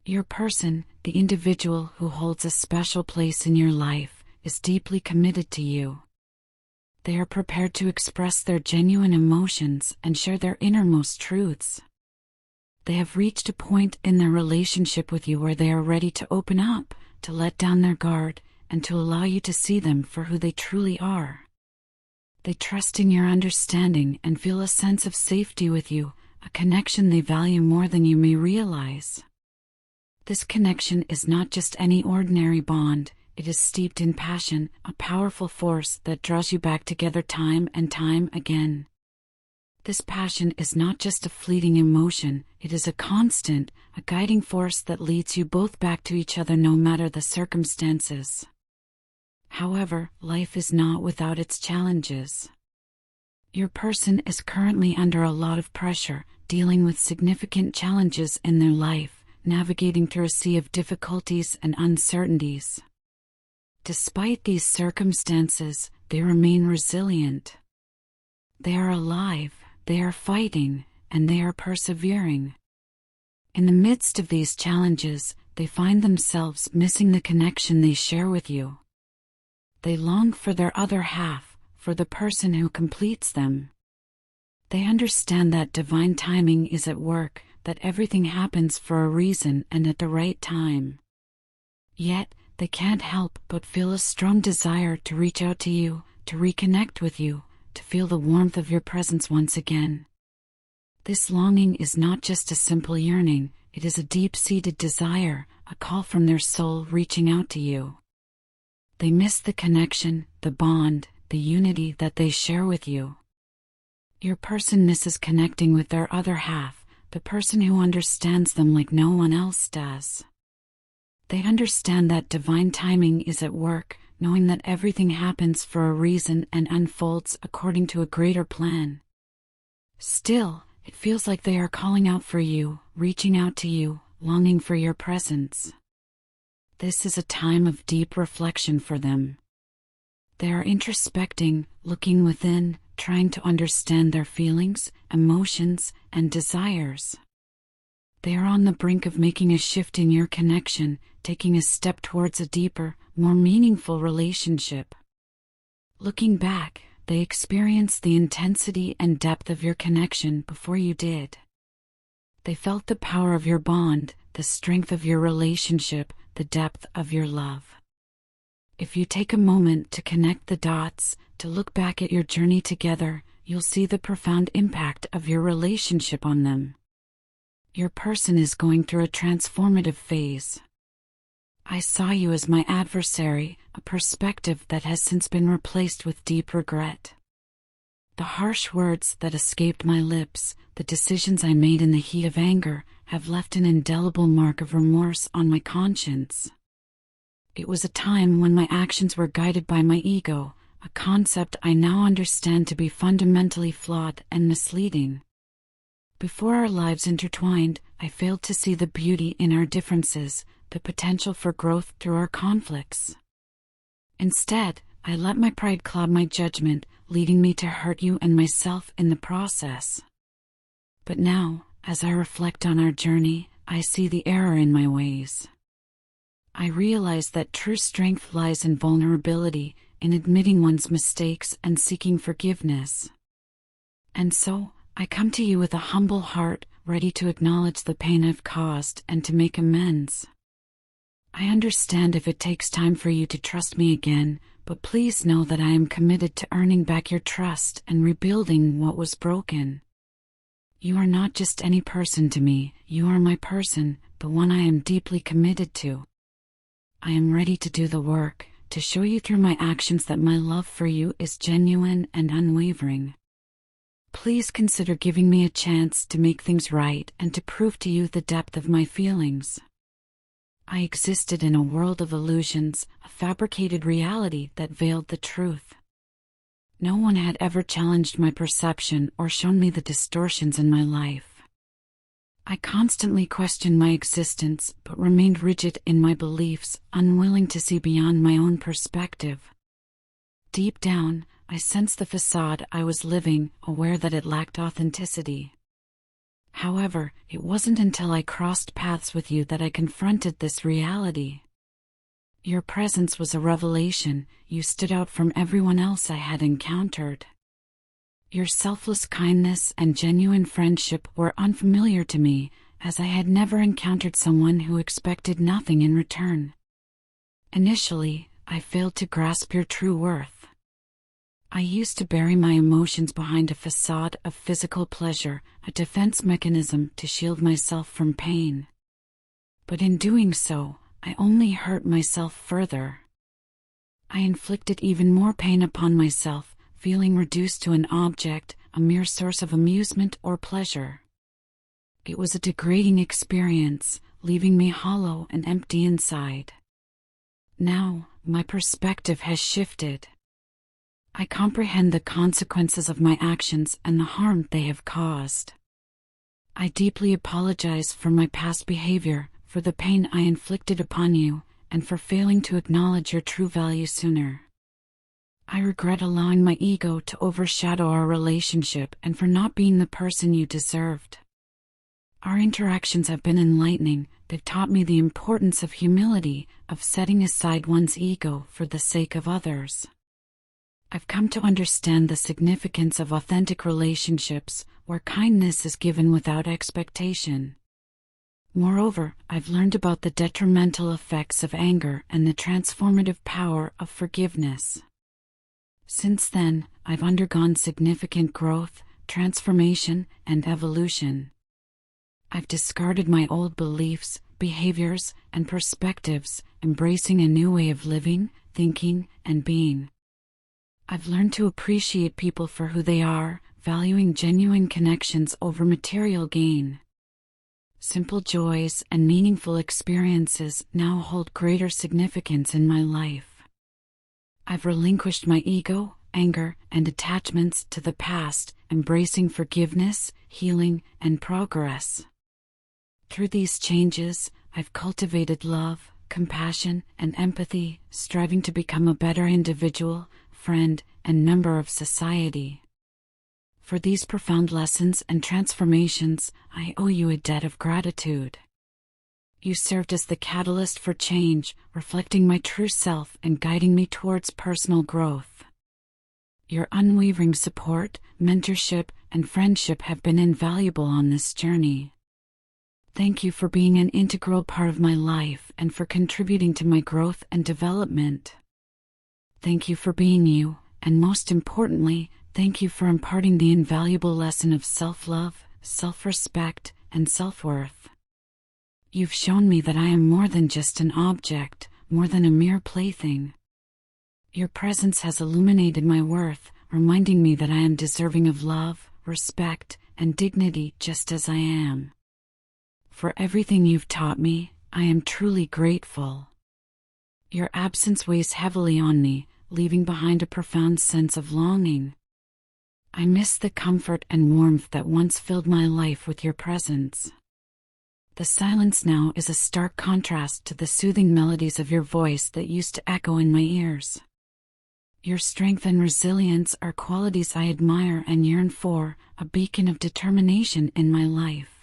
Your person, the individual who holds a special place in your life, is deeply committed to you. They are prepared to express their genuine emotions and share their innermost truths. They have reached a point in their relationship with you where they are ready to open up, to let down their guard, and to allow you to see them for who they truly are. They trust in your understanding and feel a sense of safety with you, a connection they value more than you may realize. This connection is not just any ordinary bond, it is steeped in passion, a powerful force that draws you back together time and time again. This passion is not just a fleeting emotion, it is a constant, a guiding force that leads you both back to each other no matter the circumstances. However, life is not without its challenges. Your person is currently under a lot of pressure, dealing with significant challenges in their life, navigating through a sea of difficulties and uncertainties. Despite these circumstances, they remain resilient. They are alive, they are fighting, and they are persevering. In the midst of these challenges, they find themselves missing the connection they share with you. They long for their other half, for the person who completes them. They understand that divine timing is at work, that everything happens for a reason and at the right time. Yet, they can't help but feel a strong desire to reach out to you, to reconnect with you, to feel the warmth of your presence once again. This longing is not just a simple yearning, it is a deep-seated desire, a call from their soul reaching out to you. They miss the connection, the bond, the unity that they share with you. Your person misses connecting with their other half, the person who understands them like no one else does. They understand that divine timing is at work, knowing that everything happens for a reason and unfolds according to a greater plan. Still, it feels like they are calling out for you, reaching out to you, longing for your presence. This is a time of deep reflection for them. They are introspecting, looking within, trying to understand their feelings, emotions, and desires. They are on the brink of making a shift in your connection, taking a step towards a deeper, more meaningful relationship. Looking back, they experienced the intensity and depth of your connection before you did. They felt the power of your bond, the strength of your relationship, the depth of your love. If you take a moment to connect the dots, to look back at your journey together, you'll see the profound impact of your relationship on them. Your person is going through a transformative phase. I saw you as my adversary, a perspective that has since been replaced with deep regret. The harsh words that escaped my lips, the decisions I made in the heat of anger, have left an indelible mark of remorse on my conscience. It was a time when my actions were guided by my ego, a concept I now understand to be fundamentally flawed and misleading. Before our lives intertwined, I failed to see the beauty in our differences, the potential for growth through our conflicts. Instead, I let my pride cloud my judgment, leading me to hurt you and myself in the process. But now, as I reflect on our journey, I see the error in my ways. I realize that true strength lies in vulnerability, in admitting one's mistakes and seeking forgiveness. And so, I come to you with a humble heart, ready to acknowledge the pain I've caused and to make amends. I understand if it takes time for you to trust me again, but please know that I am committed to earning back your trust and rebuilding what was broken. You are not just any person to me, you are my person, the one I am deeply committed to. I am ready to do the work, to show you through my actions that my love for you is genuine and unwavering. Please consider giving me a chance to make things right and to prove to you the depth of my feelings. I existed in a world of illusions, a fabricated reality that veiled the truth. No one had ever challenged my perception or shown me the distortions in my life. I constantly questioned my existence but remained rigid in my beliefs, unwilling to see beyond my own perspective. Deep down, I sensed the facade I was living, aware that it lacked authenticity. However, it wasn't until I crossed paths with you that I confronted this reality. Your presence was a revelation. You stood out from everyone else I had encountered. Your selfless kindness and genuine friendship were unfamiliar to me, as I had never encountered someone who expected nothing in return. Initially, I failed to grasp your true worth. I used to bury my emotions behind a facade of physical pleasure, a defense mechanism to shield myself from pain. But in doing so, I only hurt myself further. I inflicted even more pain upon myself, feeling reduced to an object, a mere source of amusement or pleasure. It was a degrading experience, leaving me hollow and empty inside. Now, my perspective has shifted. I comprehend the consequences of my actions and the harm they have caused. I deeply apologize for my past behavior, for the pain I inflicted upon you, and for failing to acknowledge your true value sooner. I regret allowing my ego to overshadow our relationship and for not being the person you deserved. Our interactions have been enlightening. They've taught me the importance of humility, of setting aside one's ego for the sake of others. I've come to understand the significance of authentic relationships, where kindness is given without expectation. Moreover, I've learned about the detrimental effects of anger and the transformative power of forgiveness. Since then, I've undergone significant growth, transformation, and evolution. I've discarded my old beliefs, behaviors, and perspectives, embracing a new way of living, thinking, and being. I've learned to appreciate people for who they are, valuing genuine connections over material gain. Simple joys and meaningful experiences now hold greater significance in my life. I've relinquished my ego, anger, and attachments to the past, embracing forgiveness, healing, and progress. Through these changes, I've cultivated love, compassion, and empathy, striving to become a better individual, friend, and member of society. For these profound lessons and transformations, I owe you a debt of gratitude. You served as the catalyst for change, reflecting my true self and guiding me towards personal growth. Your unwavering support, mentorship, and friendship have been invaluable on this journey. Thank you for being an integral part of my life and for contributing to my growth and development. Thank you for being you, and most importantly, thank you for imparting the invaluable lesson of self-love, self-respect, and self-worth. You've shown me that I am more than just an object, more than a mere plaything. Your presence has illuminated my worth, reminding me that I am deserving of love, respect, and dignity just as I am. For everything you've taught me, I am truly grateful. Your absence weighs heavily on me, leaving behind a profound sense of longing. I miss the comfort and warmth that once filled my life with your presence. The silence now is a stark contrast to the soothing melodies of your voice that used to echo in my ears. Your strength and resilience are qualities I admire and yearn for, a beacon of determination in my life.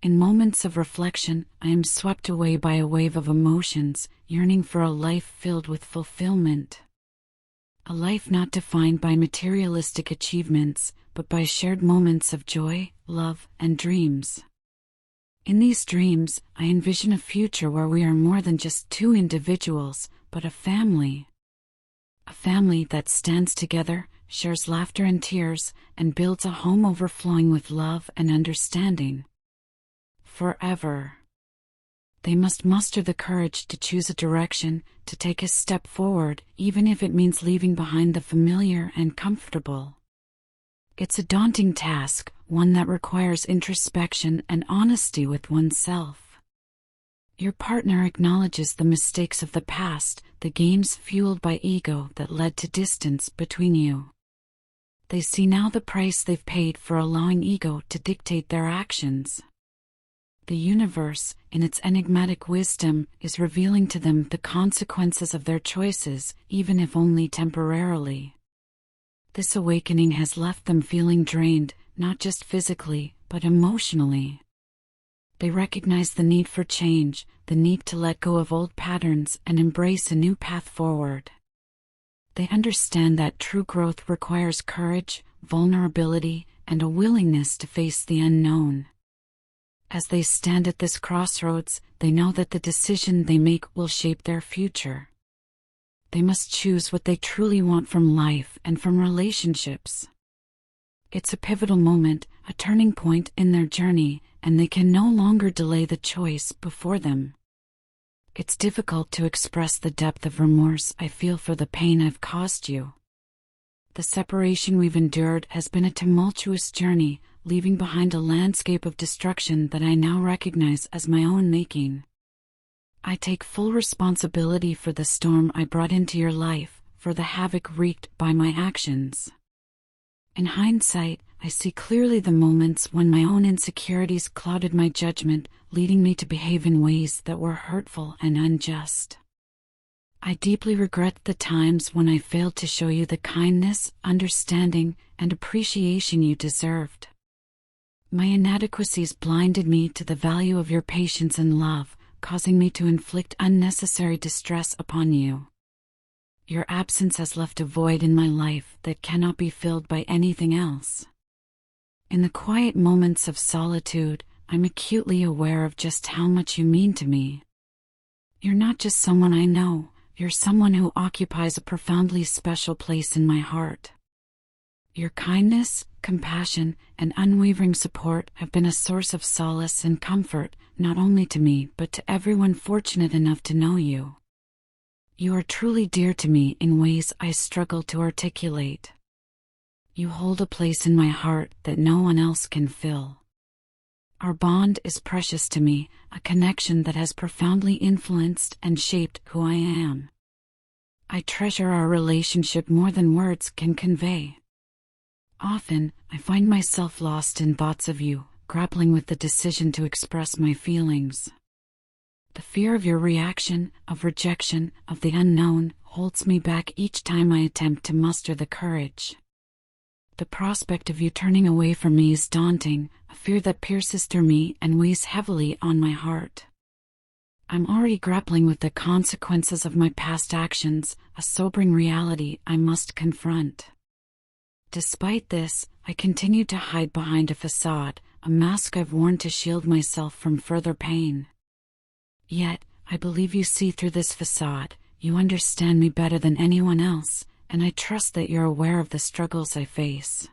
In moments of reflection, I am swept away by a wave of emotions, yearning for a life filled with fulfillment. A life not defined by materialistic achievements, but by shared moments of joy, love, and dreams. In these dreams, I envision a future where we are more than just two individuals, but a family. A family that stands together, shares laughter and tears, and builds a home overflowing with love and understanding. Forever. They must muster the courage to choose a direction, to take a step forward, even if it means leaving behind the familiar and comfortable. It's a daunting task, one that requires introspection and honesty with oneself. Your partner acknowledges the mistakes of the past, the games fueled by ego that led to distance between you. They see now the price they've paid for allowing ego to dictate their actions. The universe, in its enigmatic wisdom, is revealing to them the consequences of their choices, even if only temporarily. This awakening has left them feeling drained, not just physically, but emotionally. They recognize the need for change, the need to let go of old patterns and embrace a new path forward. They understand that true growth requires courage, vulnerability, and a willingness to face the unknown. As they stand at this crossroads, they know that the decision they make will shape their future. They must choose what they truly want from life and from relationships. It's a pivotal moment, a turning point in their journey, and they can no longer delay the choice before them. It's difficult to express the depth of remorse I feel for the pain I've caused you. The separation we've endured has been a tumultuous journey, leaving behind a landscape of destruction that I now recognize as my own making. I take full responsibility for the storm I brought into your life, for the havoc wreaked by my actions. In hindsight, I see clearly the moments when my own insecurities clouded my judgment, leading me to behave in ways that were hurtful and unjust. I deeply regret the times when I failed to show you the kindness, understanding, and appreciation you deserved. My inadequacies blinded me to the value of your patience and love, causing me to inflict unnecessary distress upon you. Your absence has left a void in my life that cannot be filled by anything else. In the quiet moments of solitude, I'm acutely aware of just how much you mean to me. You're not just someone I know, you're someone who occupies a profoundly special place in my heart. Your kindness, compassion, and unwavering support have been a source of solace and comfort, not only to me but to everyone fortunate enough to know you. You are truly dear to me in ways I struggle to articulate. You hold a place in my heart that no one else can fill. Our bond is precious to me, a connection that has profoundly influenced and shaped who I am. I treasure our relationship more than words can convey. Often, I find myself lost in thoughts of you, grappling with the decision to express my feelings. The fear of your reaction, of rejection, of the unknown, holds me back each time I attempt to muster the courage. The prospect of you turning away from me is daunting, a fear that pierces through me and weighs heavily on my heart. I'm already grappling with the consequences of my past actions, a sobering reality I must confront. Despite this, I continue to hide behind a facade, a mask I've worn to shield myself from further pain. Yet, I believe you see through this facade, you understand me better than anyone else, and I trust that you're aware of the struggles I face.